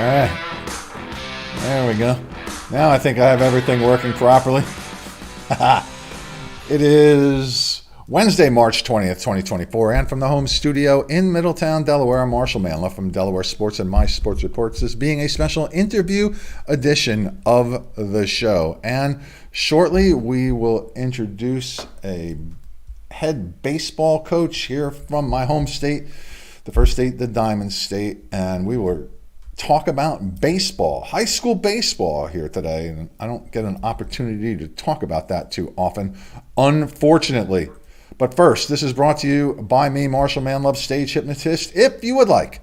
right, there we go. Now I think I have everything working properly. It is Wednesday, March 20th, 2024, and from the home studio in Middletown, Delaware, I'm Marshal Manlove from Delaware Sports and My Sports Reports, this being a special interview edition of the show. And shortly, we will introduce a head baseball coach here from my home state, the first state, the Diamond State, and we will talk about baseball, high school baseball here today. And I don't get an opportunity to talk about that too often, unfortunately. But first, this is brought to you by me, Marshal Manlove, stage hypnotist. If you would like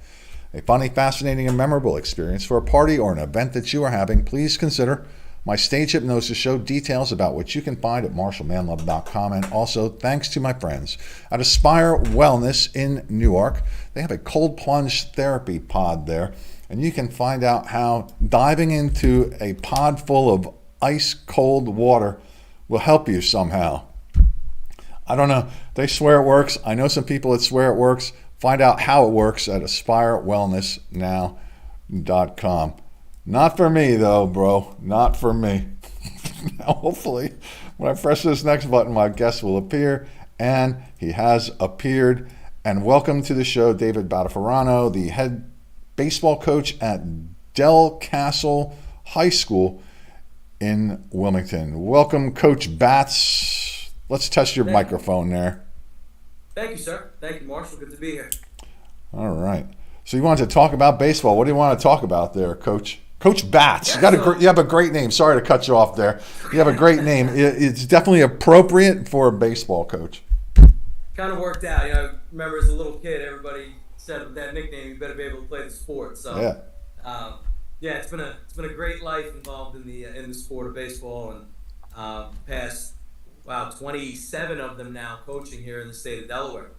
a funny, fascinating, and memorable experience for a party or an event that you are having, please consider my stage hypnosis show. Details about which you can find at marshalmanlove.com. And also, thanks to my friends at Aspire Wellness in Newark. They have a cold plunge therapy pod there. And you can find out how diving into a pod full of ice cold water will help you somehow. I don't know. They swear it works. I know some people that swear it works. Find out how it works at aspirewellnessnow.com. Not for me, though, bro. Not for me. Now, hopefully, when I press this next button, my guest will appear. And he has appeared. And welcome to the show, David Battafarano, the head baseball coach at Delcastle High School in Wilmington. Welcome, Coach Bats. Let's test your microphone there. Thank you, sir. Thank you, Marshall. Good to be here. All right. So you wanted to talk about baseball. What do you want to talk about there, Coach? Coach Bats. Yeah, you have a great name. Sorry to cut you off there. You have a great name. It's definitely appropriate for a baseball coach. Kind of worked out. I remember as a little kid, everybody said with that nickname, you better be able to play the sport. So, it's been a great life involved in the sport of baseball, and past 27 of them now coaching here in the state of Delaware.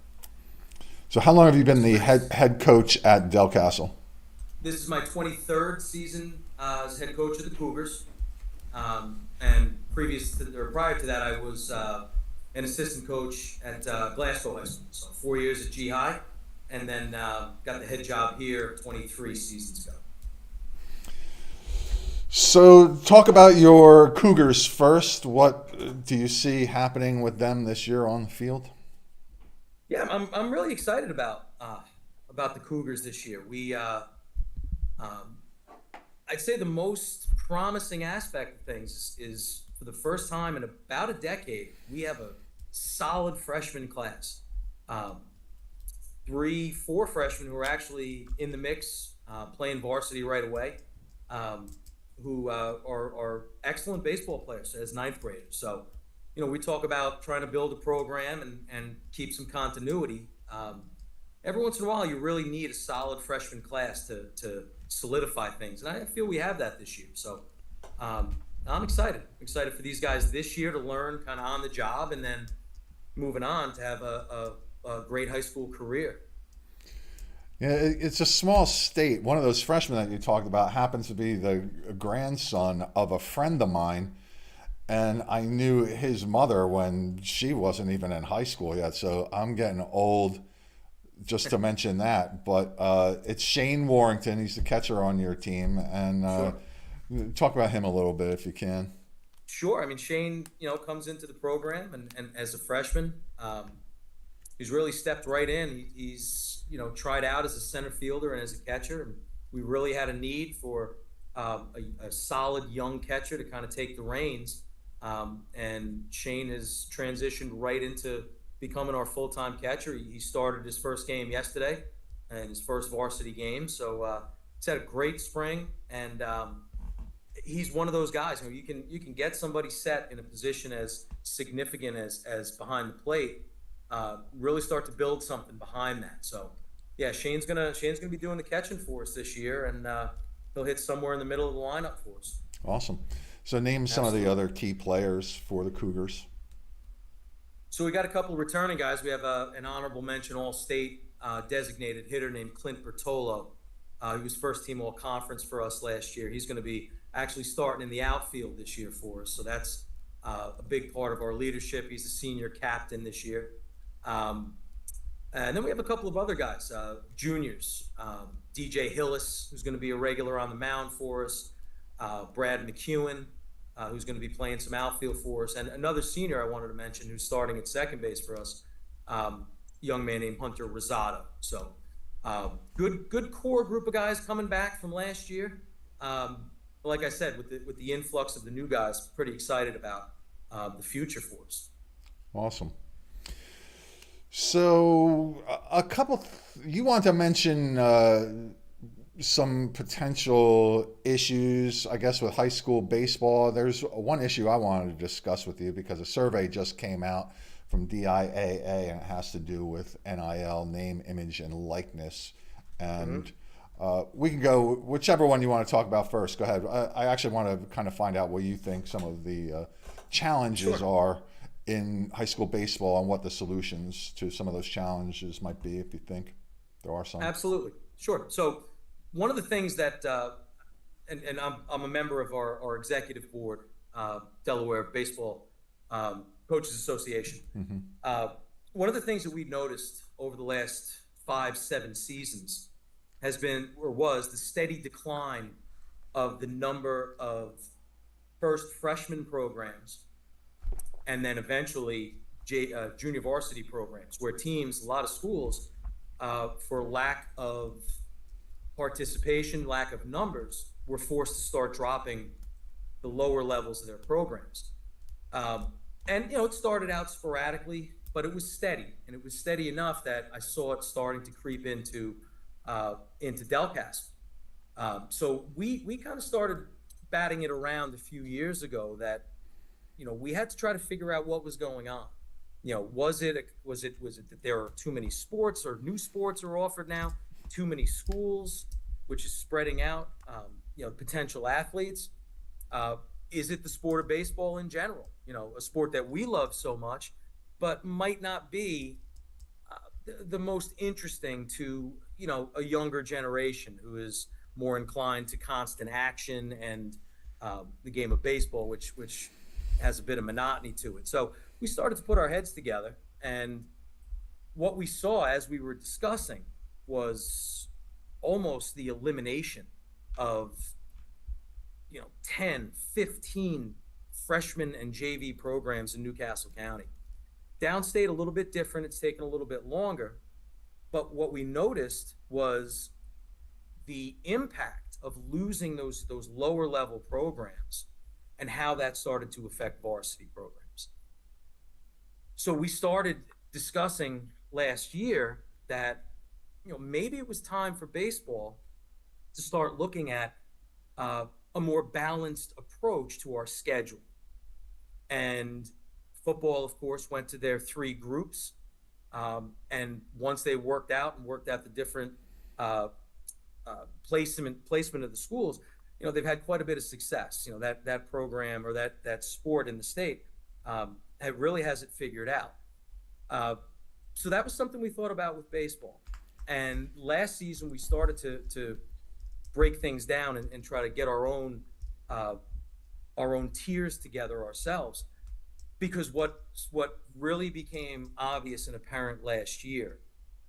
So, how long have you been the head coach at Delcastle? This is my 23rd season as head coach of the Cougars, and prior to that, I was an assistant coach at Glasgow High School. So 4 years at G High. And then got the head job here 23 seasons ago. So talk about your Cougars first. What do you see happening with them this year on the field? Yeah, I'm really excited about the Cougars this year. We I'd say the most promising aspect of things is for the first time in about a decade, we have a solid freshman class. 3-4 freshmen who are actually in the mix, playing varsity right away, who are excellent baseball players as ninth graders. So, we talk about trying to build a program and keep some continuity. Every once in a while, you really need a solid freshman class to solidify things. And I feel we have that this year. So I'm excited. Excited for these guys this year to learn kind of on the job and then moving on to have a great high school career. Yeah, it's a small state. One of those freshmen that you talked about happens to be the grandson of a friend of mine, and I knew his mother when she wasn't even in high school yet, so I'm getting old just to mention that. But it's Shane Warrington. He's the catcher on your team, and Sure. Talk about him a little bit if you can. Sure. I mean, Shane, comes into the program and as a freshman, he's really stepped right in. He's, tried out as a center fielder and as a catcher. And we really had a need for a solid young catcher to kind of take the reins. And Shane has transitioned right into becoming our full-time catcher. He started his first game yesterday and his first varsity game. So he's had a great spring, and he's one of those guys. You can get somebody set in a position as significant as behind the plate. Really start to build something behind that. So, yeah, Shane's gonna be doing the catching for us this year, and he'll hit somewhere in the middle of the lineup for us. Awesome. So, name some of the other key players for the Cougars. So we got a couple of returning guys. We have an honorable mention All-State designated hitter named Clint Bertolo. He was first team All-Conference for us last year. He's going to be actually starting in the outfield this year for us. So that's a big part of our leadership. He's a senior captain this year. And then we have a couple of other guys, juniors, DJ Hillis, who's going to be a regular on the mound for us, Brad McEwen, who's going to be playing some outfield for us, and another senior I wanted to mention who's starting at second base for us, young man named Hunter Rosado. So good core group of guys coming back from last year. Like I said, with the influx of the new guys, pretty excited about the future for us. Awesome. So, a couple, you want to mention some potential issues, I guess, with high school baseball. There's one issue I wanted to discuss with you because a survey just came out from DIAA and it has to do with NIL, name, image, and likeness. And we can go whichever one you want to talk about first. Go ahead. I actually want to kind of find out what you think some of the challenges are in high school baseball and what the solutions to some of those challenges might be, if you think there are some. Absolutely. Sure. So one of the things that, and I'm a member of our executive board, Delaware Baseball Coaches Association. One of the things that we've noticed over the last 5-7 seasons has been, or was, the steady decline of the number of first freshman programs and then eventually junior varsity programs, where teams, a lot of schools, for lack of participation, lack of numbers, were forced to start dropping the lower levels of their programs. And it started out sporadically, but it was steady, and it was steady enough that I saw it starting to creep into Delcastle. So we kind of started batting it around a few years ago that we had to try to figure out what was going on. Was it that there are too many sports, or new sports are offered now, too many schools, which is spreading out, potential athletes? Is it the sport of baseball in general? A sport that we love so much, but might not be the most interesting to, a younger generation who is more inclined to constant action and the game of baseball, which has a bit of monotony to it. So we started to put our heads together, and what we saw as we were discussing was almost the elimination of 10, 15 freshman and JV programs in Newcastle County. Downstate a little bit different, it's taken a little bit longer, but what we noticed was the impact of losing those lower level programs and how that started to affect varsity programs. So we started discussing last year that maybe it was time for baseball to start looking at a more balanced approach to our schedule. And football, of course, went to their 3 groups, and once they worked out the different placement of the schools, they've had quite a bit of success. That program, or that sport in the state, really has it figured out. So that was something we thought about with baseball. And last season we started to break things down and try to get our own tiers together ourselves, because what really became obvious and apparent last year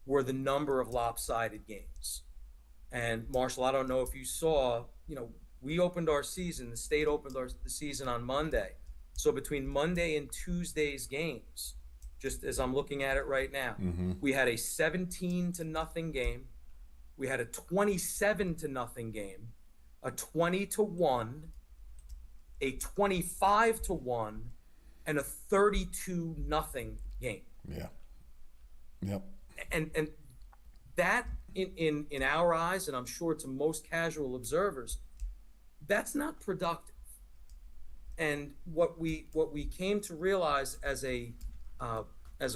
were the number of lopsided games. And Marshall, I don't know if you saw, we opened our season, the state opened the season on Monday. So between Monday and Tuesday's games, just as I'm looking at it right now, we had a 17-0 game, we had a 27-0 game, a 20-1, a 25-1, and a 32-0 game. Yeah. Yep. And that in our eyes, and I'm sure to most casual observers, that's not productive. And what we came to realize as a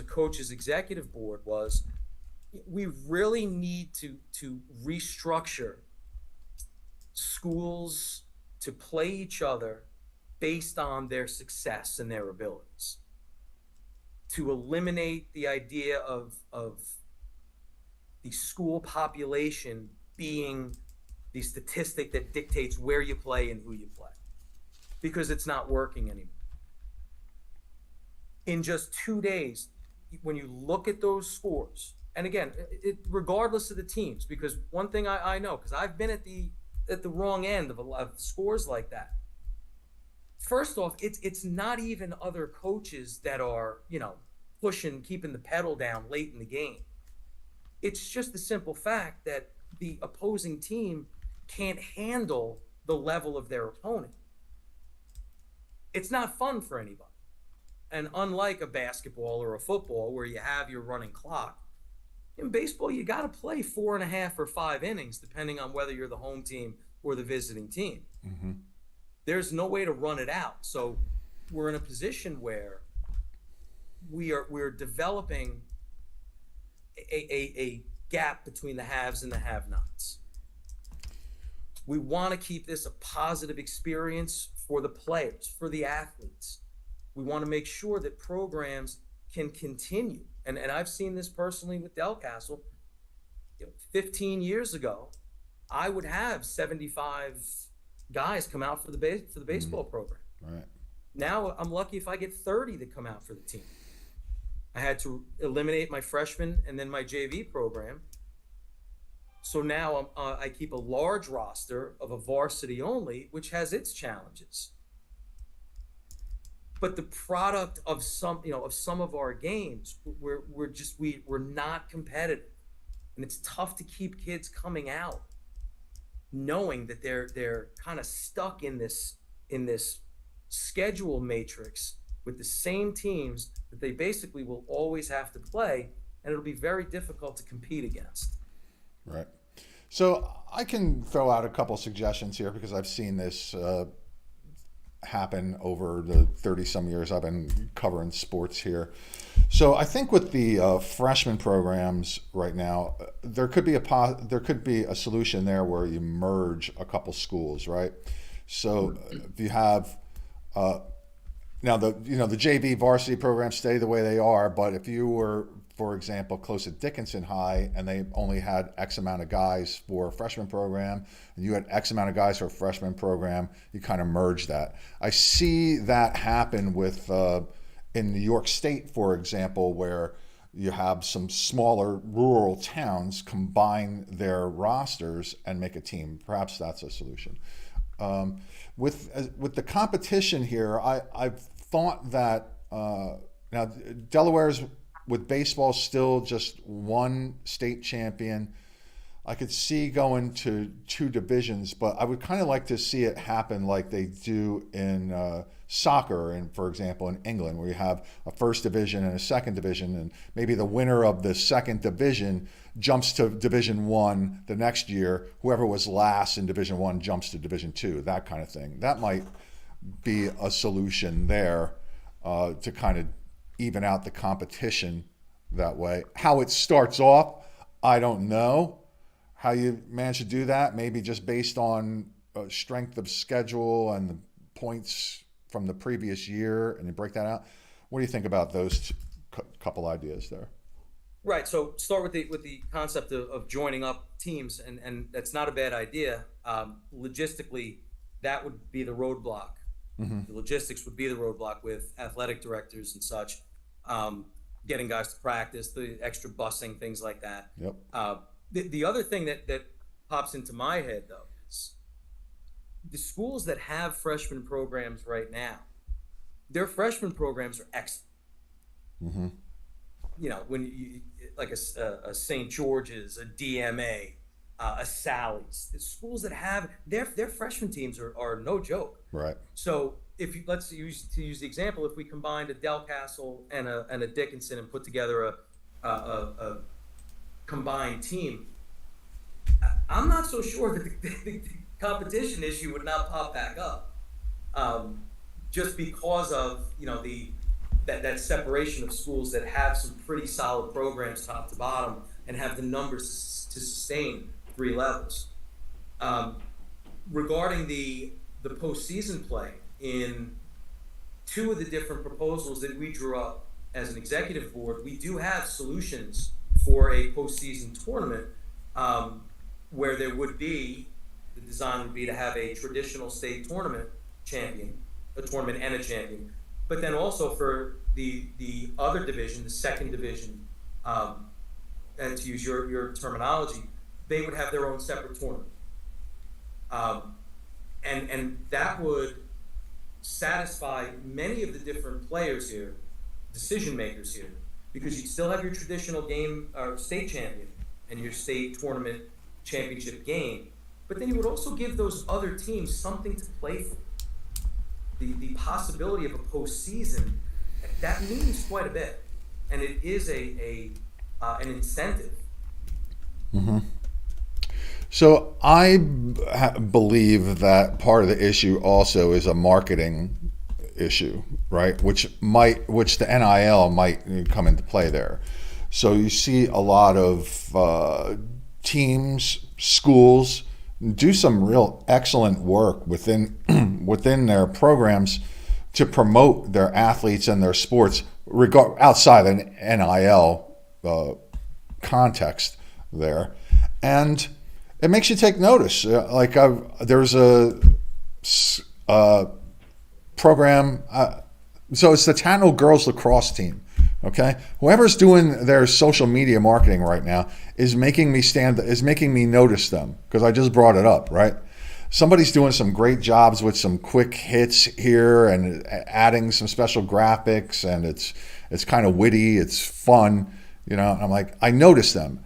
coach's executive board was we really need to restructure schools to play each other based on their success and their abilities, to eliminate the idea of the school population being the statistic that dictates where you play and who you play, because it's not working anymore. In just 2 days, when you look at those scores, And again, regardless of the teams, because one thing I know, because I've been at the wrong end of a lot of scores like that. First off, it's not even other coaches that are, pushing, keeping the pedal down late in the game. It's just the simple fact that the opposing team can't handle the level of their opponent. It's not fun for anybody. And unlike a basketball or a football where you have your running clock, in baseball, you got to play 4.5 or 5 innings, depending on whether you're the home team or the visiting team. Mm-hmm. There's no way to run it out. So we're in a position where we're developing a gap between the haves and the have-nots. We want to keep this a positive experience for the players, for the athletes. We want to make sure that programs can continue. And I've seen this personally with Delcastle. 15 years ago, I would have 75 guys come out for the baseball program. Right. Now I'm lucky if I get 30 that come out for the team. I had to eliminate my freshman and then my JV program. So now I keep a large roster of a varsity only, which has its challenges. But the product of some of our games, we're not competitive, and it's tough to keep kids coming out, knowing that they're kind of stuck in this schedule matrix with the same teams that they basically will always have to play, and it'll be very difficult to compete against. Right. So I can throw out a couple suggestions here because I've seen this happen over the 30-some years I've been covering sports here. So I think with the freshman programs right now, there could be a solution there where you merge a couple schools, right? So if you have now the JV varsity programs stay the way they are, but if you were, for example, close to Dickinson High and they only had X amount of guys for a freshman program and you had X amount of guys for a freshman program, you kind of merge that. I see that happen with in New York State, for example, where you have some smaller rural towns combine their rosters and make a team. Perhaps that's a solution. With the competition here, I've thought that now Delaware's with baseball still just one state champion. I could see going to 2 divisions, but I would kind of like to see it happen like they do in soccer, and for example in England, where you have a first division and a second division, and maybe the winner of the second division jumps to Division 1 the next year. Whoever was last in Division 1 jumps to Division 2, that kind of thing. That might be a solution there to kind of even out the competition that way. How it starts off, I don't know. How you manage to do that, maybe just based on strength of schedule and the points from the previous year, and you break that out. What do you think about those couple ideas there? Right. So start with the concept of joining up teams, and that's not a bad idea. Logistically, that would be the roadblock. Mm-hmm. The logistics would be the roadblock with athletic directors and such, getting guys to practice, the extra busing, things like that. Yep. The other thing that pops into my head, though, is the schools that have freshman programs right now, their freshman programs are excellent. Mm-hmm. When you, like a St. George's, a DMA, a Sally's, the schools that have their freshman teams are no joke. Right. So if you, let's use the example, if we combined a Delcastle and a Dickinson and put together a combined team, I'm not so sure that the competition issue would not pop back up, just because of that separation of schools that have some pretty solid programs top to bottom and have the numbers to sustain 3 levels. Regarding the postseason play, in 2 of the different proposals that we drew up as an executive board, we do have solutions for a postseason tournament, where there would be, the design would be to have a traditional state tournament champion, a tournament and a champion, but then also for the other division, the second division, and to use your terminology, they would have their own separate tournament. And that would satisfy many of the different players here, decision makers here, because you'd still have your traditional game or state champion and your state tournament championship game, but then you would also give those other teams something to play for. The possibility of a postseason, that means quite a bit, and it is an incentive. Mm-hmm. So I believe that part of the issue also is a marketing issue, right? Which the NIL might come into play there. So you see a lot of teams, schools do some real excellent work within their programs to promote their athletes and their sports, outside an NIL context there, and it makes you take notice. There's a program. So it's the Tatnall girls lacrosse team. Okay, whoever's doing their social media marketing right now is making me notice them, because I just brought it up, right? Somebody's doing some great jobs with some quick hits here and adding some special graphics, and it's kind of witty, it's fun, and I'm like, I notice them.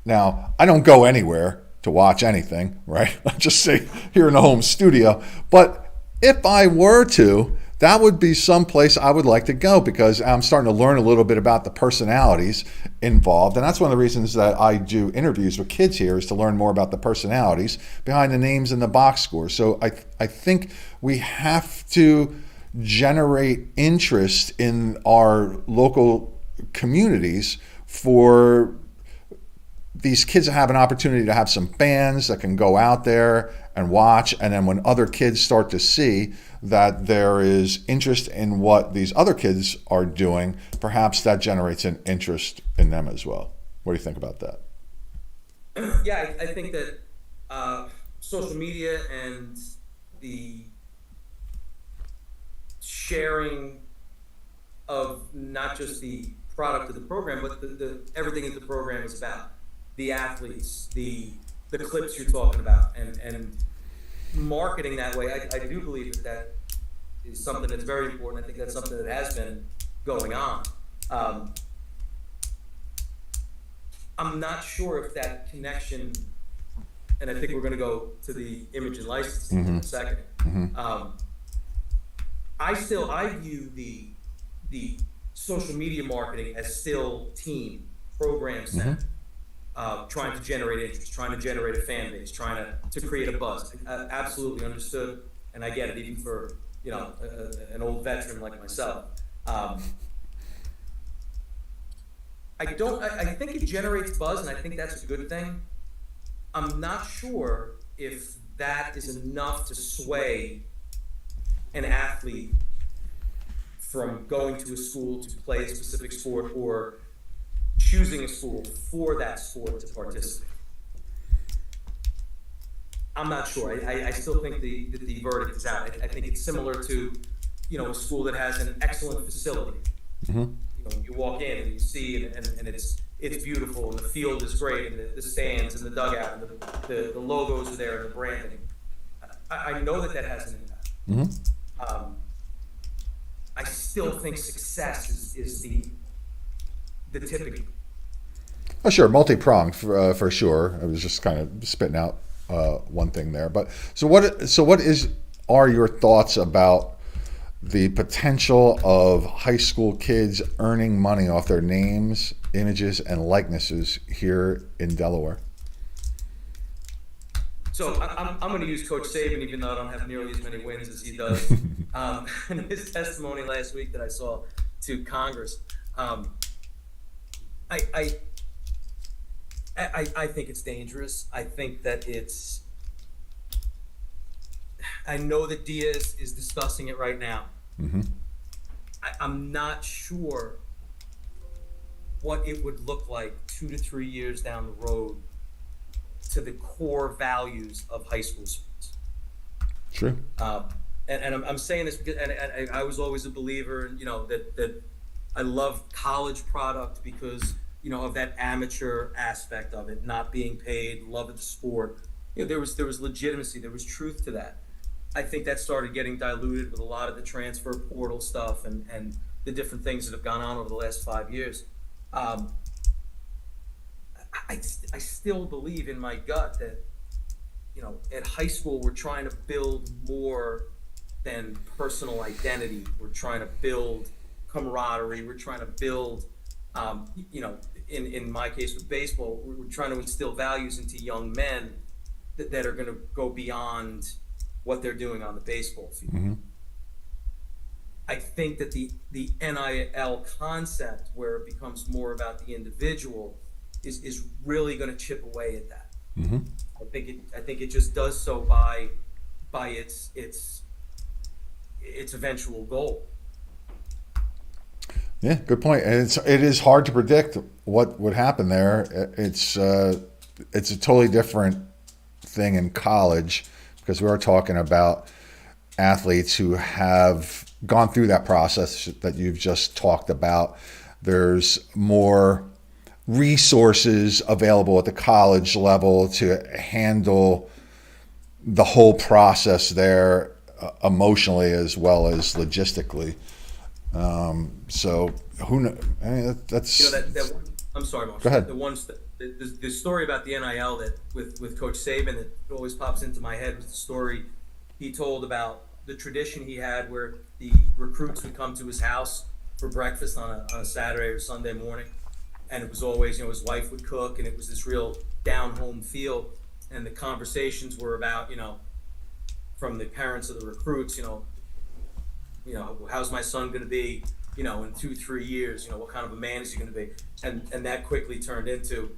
Now, I don't go anywhere to watch anything, right? I just sit here in the home studio, but if I were to, that would be someplace I would like to go, because I'm starting to learn a little bit about the personalities involved. And that's one of the reasons that I do interviews with kids here, is to learn more about the personalities behind the names and the box scores. So I think we have to generate interest in our local communities for these kids to have an opportunity to have some fans that can go out there and watch. And then when other kids start to see that there is interest in what these other kids are doing, perhaps that generates an interest in them as well. What do you think about that? Yeah, I think that social media and the sharing of not just the product of the program, but the everything that the program is about. The athletes, the clips you're talking about, and marketing that way. I do believe that is something that's very important. I think that's something that has been going on. I'm not sure if that connection, and I think we're going to go to the image and license in a second. Mm-hmm. I view the social media marketing as still team program centered. Mm-hmm. Trying to generate interest, trying to generate a fan base, trying to create a buzz. Absolutely understood, and I get it, even for an old veteran like myself. I think it generates buzz, and I think that's a good thing. I'm not sure if that is enough to sway an athlete from going to a school to play a specific sport, or choosing a school for that sport to participate. I'm not sure. I still think the verdict is out. I think it's similar to, a school that has an excellent facility. Mm-hmm. You walk in and you see, and it's beautiful, and the field is great, and the stands and the dugout, and the logos are there, and the branding. I know that has an impact. Mm-hmm. I still think success is the tipping. Oh, sure, multi-pronged for sure. I was just kind of spitting out one thing there, but so what are your thoughts about the potential of high school kids earning money off their names, images, and likenesses here in Delaware? So I'm going to use Coach Saban, even though I don't have nearly as many wins as he does. In his testimony last week that I saw to Congress, I think it's dangerous. I think that I know that Diaz is discussing it right now. Mm-hmm. I'm not sure what it would look like 2 to 3 years down the road to the core values of high school sports. True. And I'm saying this because I was always a believer in, that I love college product, because of that amateur aspect of it, not being paid, love of the sport. There was legitimacy, there was truth to that. I think that started getting diluted with a lot of the transfer portal stuff and the different things that have gone on over the last 5 years. I still believe in my gut that, at high school, we're trying to build more than personal identity. We're trying to build camaraderie. We're trying to build, in my case with baseball, we're trying to instill values into young men that are going to go beyond what they're doing on the baseball field. Mm-hmm. I think that the NIL concept, where it becomes more about the individual, is really going to chip away at that. Mm-hmm. I think it just does so by its eventual goal. Yeah, good point. And it is hard to predict what would happen there. It's a totally different thing in college, because we are talking about athletes who have gone through that process that you've just talked about. There's more resources available at the college level to handle the whole process there, emotionally as well as logistically. So who knows? I mean, that's I'm sorry, Marshal. Go ahead. The story about the NIL that with Coach Saban that always pops into my head was the story he told about the tradition he had where the recruits would come to his house for breakfast on a Saturday or Sunday morning, and it was always, his wife would cook, and it was this real down home feel, and the conversations were about, from the parents of the recruits, how's my son going to be, in 2-3 years, what kind of a man is he going to be, and that quickly turned into,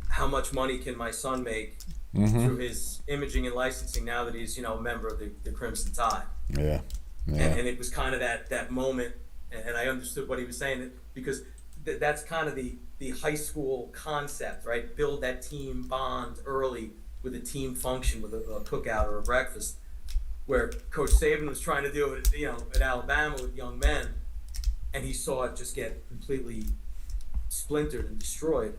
how much money can my son make through his imaging and licensing now that he's, a member of the Crimson Tide. Yeah. And it was kind of that moment, and I understood what he was saying, because that's kind of the high school concept, right? Build that team bond early with a team function, with a cookout or a breakfast, where Coach Saban was trying to do it, at Alabama with young men, and he saw it just get completely splintered and destroyed.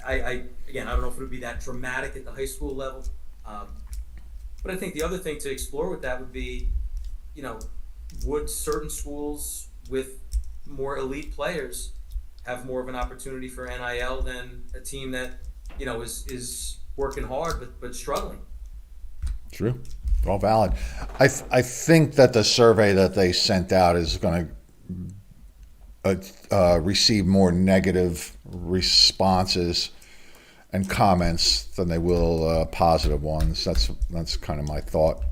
I don't know if it would be that dramatic at the high school level, but I think the other thing to explore with that would be, would certain schools with more elite players have more of an opportunity for NIL than a team that, is working hard but struggling? True. All valid. I think that the survey that they sent out is going to receive more negative responses and comments than they will positive ones. That's kind of my thought,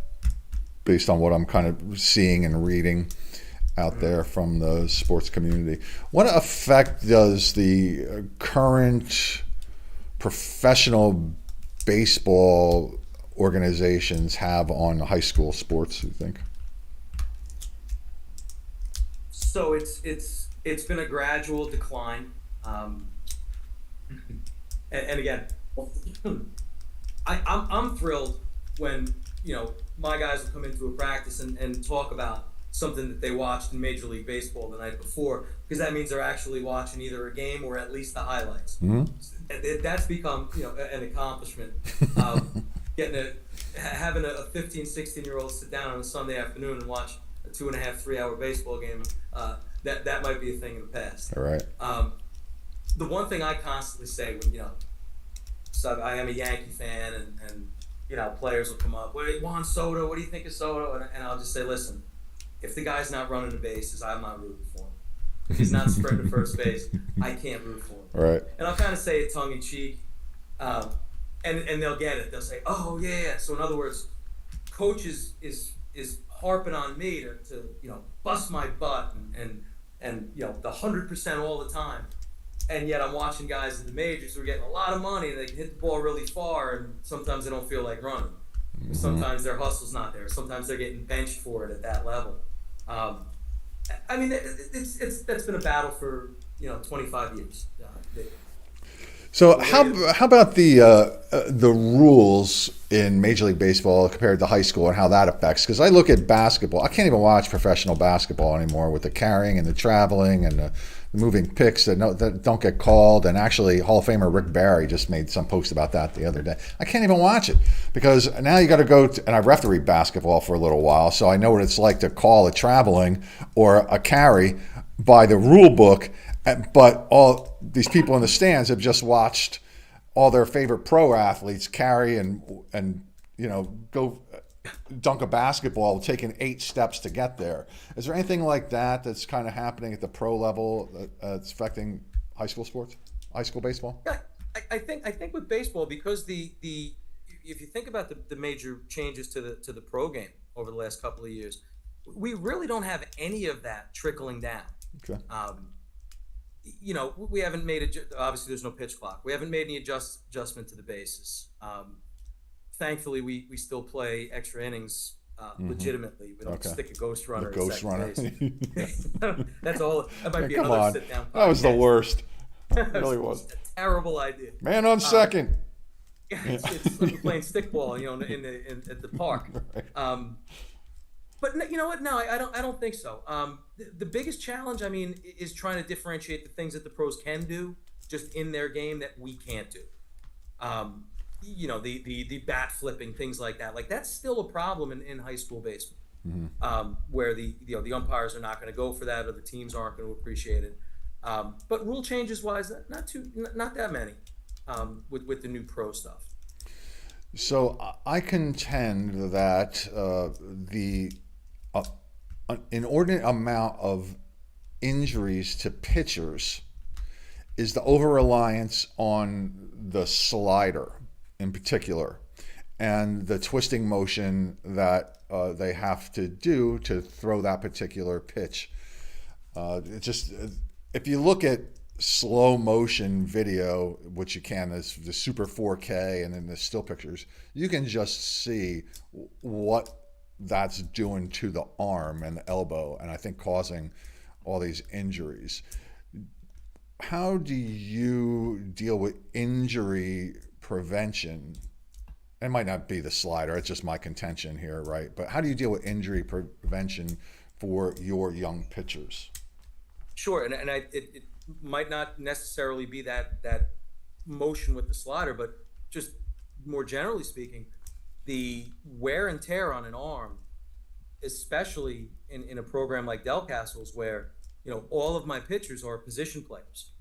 based on what I'm kind of seeing and reading out there from the sports community. What effect does the current professional baseball organizations have on high school sports, you think? So it's been a gradual decline, and again, I'm thrilled when my guys will come into a practice and talk about something that they watched in Major League Baseball the night before, because that means they're actually watching either a game or at least the highlights. Mm-hmm. That's become an accomplishment. Having a 15, 16-year-old sit down on a Sunday afternoon and watch a 2.5, 3-hour baseball game, that might be a thing in the past. All right. The one thing I constantly say when, so I am a Yankee fan, and players will come up, Juan Soto, what do you think of Soto? And I'll just say, listen, if the guy's not running the bases, I'm not rooting for him. If he's not sprinting to first base, I can't root for him. Right. And I'll kind of say it tongue in cheek, and they'll get it. They'll say, "Oh yeah." So in other words, coach is harping on me to bust my butt and the 100% all the time, and yet I'm watching guys in the majors who are getting a lot of money and they can hit the ball really far, and sometimes they don't feel like running. Mm-hmm. Sometimes their hustle's not there. Sometimes they're getting benched for it at that level. I mean, that's been a battle for 25 years. So how about the rules in Major League Baseball compared to high school and how that affects? Because I look at basketball, I can't even watch professional basketball anymore with the carrying and the traveling and moving picks that don't get called. And actually, Hall of Famer Rick Barry just made some post about that the other day. I can't even watch it because now you got to go and I refereed basketball for a little while, so I know what it's like to call a traveling or a carry by the rule book. But all these people in the stands have just watched all their favorite pro athletes carry and go dunk a basketball, taking 8 steps to get there. Is there anything like that that's kind of happening at the pro level that's affecting high school sports, high school baseball? Yeah, I think with baseball, because the if you think about the major changes to the pro game over the last couple of years, we really don't have any of that trickling down. Okay. We haven't made it. Obviously, there's no pitch clock. We haven't made any adjustment to the bases. Thankfully, we still play extra innings legitimately. We don't stick a ghost runner. Ghost runner. That's all. That might be Come another on. sit down. That was the worst. It really was. It's a terrible idea. Man on second. It's like playing stickball, at the park. Right. But you know what? No, I don't think so. The biggest challenge, is trying to differentiate the things that the pros can do just in their game that we can't do. The bat flipping, things like that. Like, that's still a problem in high school baseball, where the umpires are not going to go for that, or the teams aren't going to appreciate it. But rule changes wise, not that many with the new pro stuff. So I contend that the inordinate amount of injuries to pitchers is the over-reliance on the slider in particular, and the twisting motion that they have to do to throw that particular pitch. If you look at slow motion video, which you can, as the super 4K and then the still pictures, you can just see what that's doing to the arm and the elbow, and I think causing all these injuries. How do you deal with injury prevention? It might not be the slider, it's just my contention here, right? But how do you deal with injury prevention for your young pitchers? Sure, and it might not necessarily be that motion with the slider, but just more generally speaking, the wear and tear on an arm, especially in a program like Delcastle's, where all of my pitchers are position players.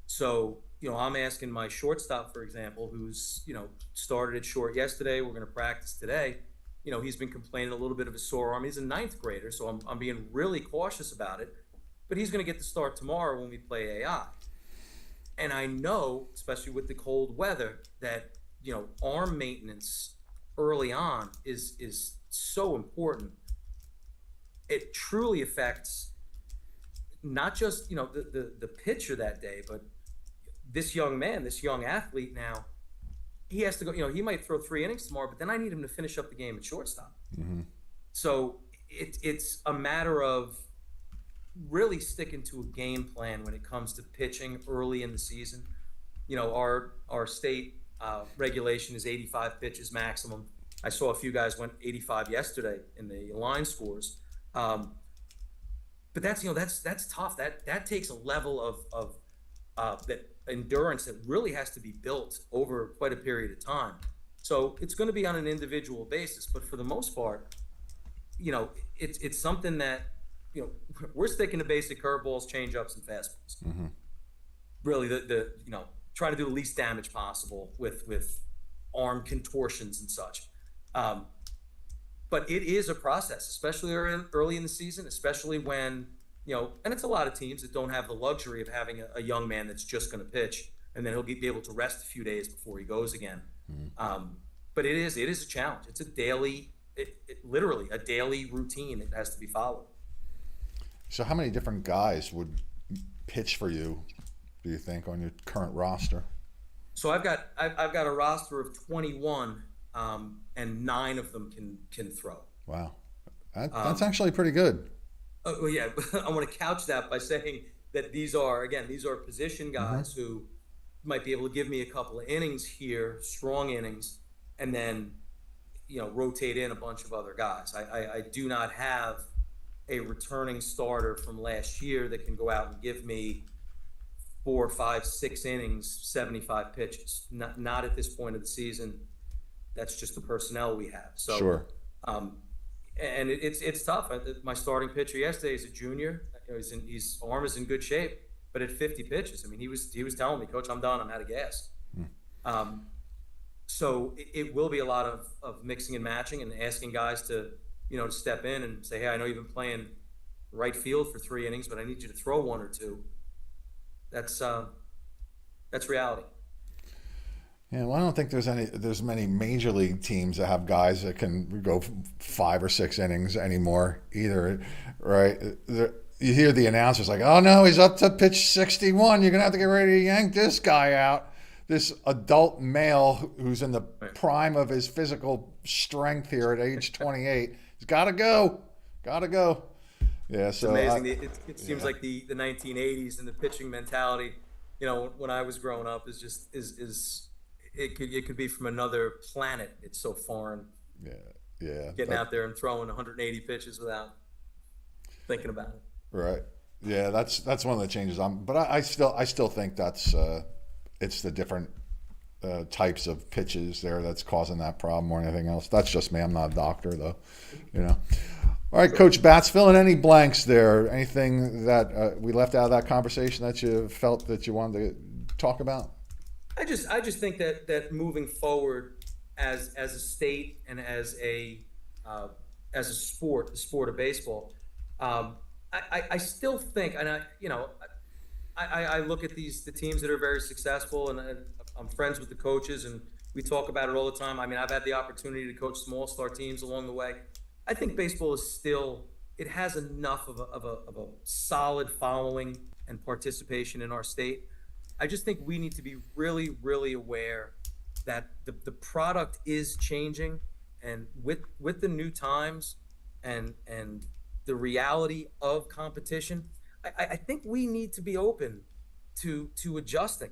So I'm asking my shortstop, for example, who's started at short yesterday. We're going to practice today. He's been complaining a little bit of a sore arm. He's a 9th grader, so I'm being really cautious about it. But he's going to get the start tomorrow when we play AI. And I know, especially with the cold weather, that arm maintenance early on is so important. It truly affects not just the pitcher that day, but this young man, this young athlete now. He has to go. He might throw 3 innings tomorrow, but then I need him to finish up the game at shortstop. Mm-hmm. So it's a matter of really sticking to a game plan when it comes to pitching early in the season. Our state regulation is 85 pitches maximum. I saw a few guys went 85 yesterday in the line scores. But that's tough. That takes a level of that endurance that really has to be built over quite a period of time. So it's going to be on an individual basis, but for the most part, it's something that we're sticking to basic curveballs, changeups, and fastballs. Mm-hmm. Really, the try to do the least damage possible with arm contortions and such. But it is a process, especially early in the season, especially when and it's a lot of teams that don't have the luxury of having a young man that's just going to pitch, and then he'll be able to rest a few days before he goes again. Mm-hmm. But it is a challenge. It's a daily, literally a daily routine that has to be followed. So how many different guys would pitch for you, do you think, on your current roster? So I've got a roster of 21, and 9 of them can throw. Wow, that's actually pretty good. Well, yeah, I want to couch that by saying that these are position guys mm-hmm. who might be able to give me a couple of innings here, strong innings, and then rotate in a bunch of other guys. I do not have a returning starter from last year that can go out and give me 4, 5, 6 innings, 75 pitches. Not at this point of the season. That's just the personnel we have. So, Sure. And it's tough. My starting pitcher yesterday is a junior. His arm is in good shape, but at 50 pitches, I mean, he was telling me, Coach, I'm done. I'm out of gas. So it will be a lot of mixing and matching and asking guys to step in and say, hey, I know you've been playing right field for 3 innings, but I need you to throw 1 or 2. That's reality. Yeah, well, I don't think there's many major league teams that have guys that can go 5 or 6 innings anymore either, right? You hear the announcers like, "Oh no, he's up to pitch 61. You're gonna have to get ready to yank this guy out." This adult male who's in the prime of his physical strength here at age 28, he's got to go. Yeah, so it's amazing. It seems like the 1980s and the pitching mentality, when I was growing up, is it could be from another planet. It's so foreign. Yeah. Getting out there and throwing 180 pitches without thinking about it. Right. Yeah, that's one of the changes. But I still think that's it's the different types of pitches there that's causing that problem more than anything else. That's just me. I'm not a doctor though. All right, Coach Batts, fill in any blanks there. Anything that we left out of that conversation that you felt that you wanted to talk about? I just think that moving forward as a state and as a sport, the sport of baseball, I still think, and I look at the teams that are very successful, and I'm friends with the coaches, and we talk about it all the time. I mean, I've had the opportunity to coach some all-star teams along the way. I think baseball is still, it has enough of a solid following and participation in our state. I just think we need to be really, really aware that the product is changing, and with the new times and the reality of competition, I think we need to be open to adjusting.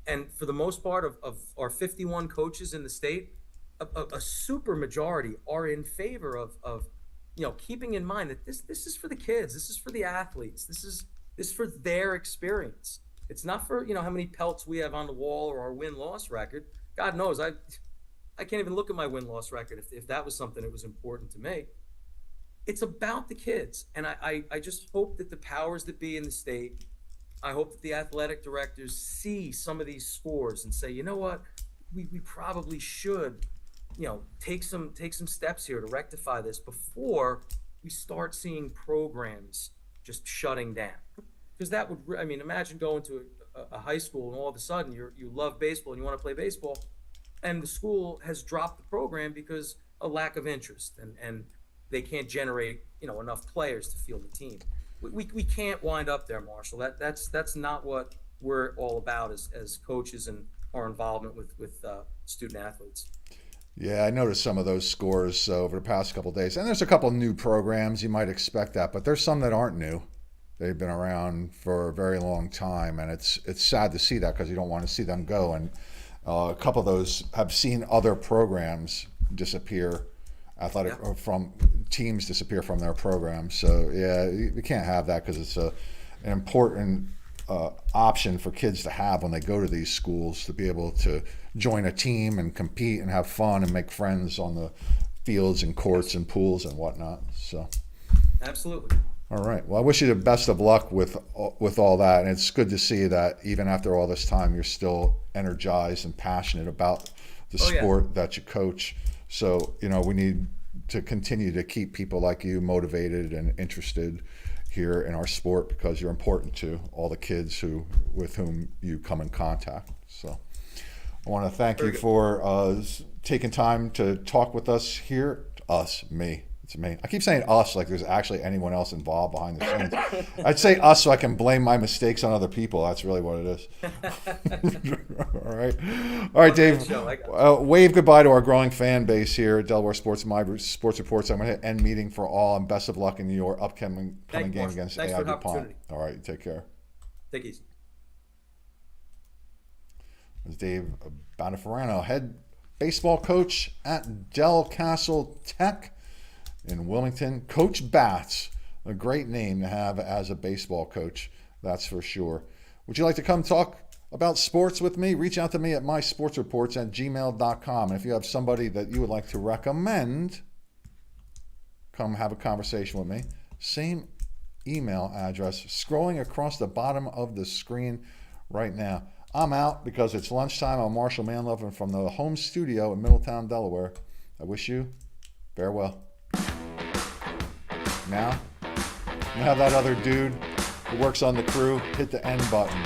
And for the most part of our 51 coaches in the state, a super majority are in favor of keeping in mind that this is for the kids, this is for the athletes, this is for their experience. It's not for how many pelts we have on the wall or our win-loss record. God knows I can't even look at my win-loss record if that was something that was important to me. It's about the kids, and I just hope that the powers that be in the state, I hope that the athletic directors see some of these scores and say, you know what, we probably should take some steps here to rectify this before we start seeing programs just shutting down. Because that would, imagine going to a high school and all of a sudden you love baseball and you want to play baseball, and the school has dropped the program because of lack of interest, and they can't generate enough players to field the team. We can't wind up there, Marshall. That's not what we're all about as coaches and our involvement with student athletes. Yeah, I noticed some of those scores over the past couple of days, and there's a couple new programs. You might expect that, but there's some that aren't new. They've been around for a very long time, and it's sad to see that because you don't want to see them go. And a couple of those have seen other programs disappear, from teams disappear from their programs. So yeah, we can't have that because it's an important option for kids to have when they go to these schools, to be able to join a team and compete and have fun and make friends on the fields and courts and pools and whatnot. So absolutely. All right. Well, I wish you the best of luck with all that, and it's good to see that even after all this time, you're still energized and passionate about the sport that you coach. So we need to continue to keep people like you motivated and interested here in our sport, because you're important to all the kids with whom you come in contact. So I want to thank you for taking time to talk with us here. Me. It's me. I keep saying us like there's actually anyone else involved behind the scenes. I'd say us so I can blame my mistakes on other people. That's really what it is. All right, Dave. Wave goodbye to our growing fan base here at Delaware Sports, my Sports Reports. I'm going to end meeting for all, and best of luck in your upcoming game against AI DuPont. All right, take care. Take it easy. It's Dave Battafarano, head baseball coach at Delcastle Tech. in Wilmington. Coach Bats, a great name to have as a baseball coach, that's for sure. Would you like to come talk about sports with me? Reach out to me at mysportsreports@gmail.com. And if you have somebody that you would like to recommend, come have a conversation with me. Same email address scrolling across the bottom of the screen right now. I'm out because it's lunchtime. I'm Marshal Manlove, and from the home studio in Middletown, Delaware, I wish you farewell. Now, you have that other dude who works on the crew, hit the end button.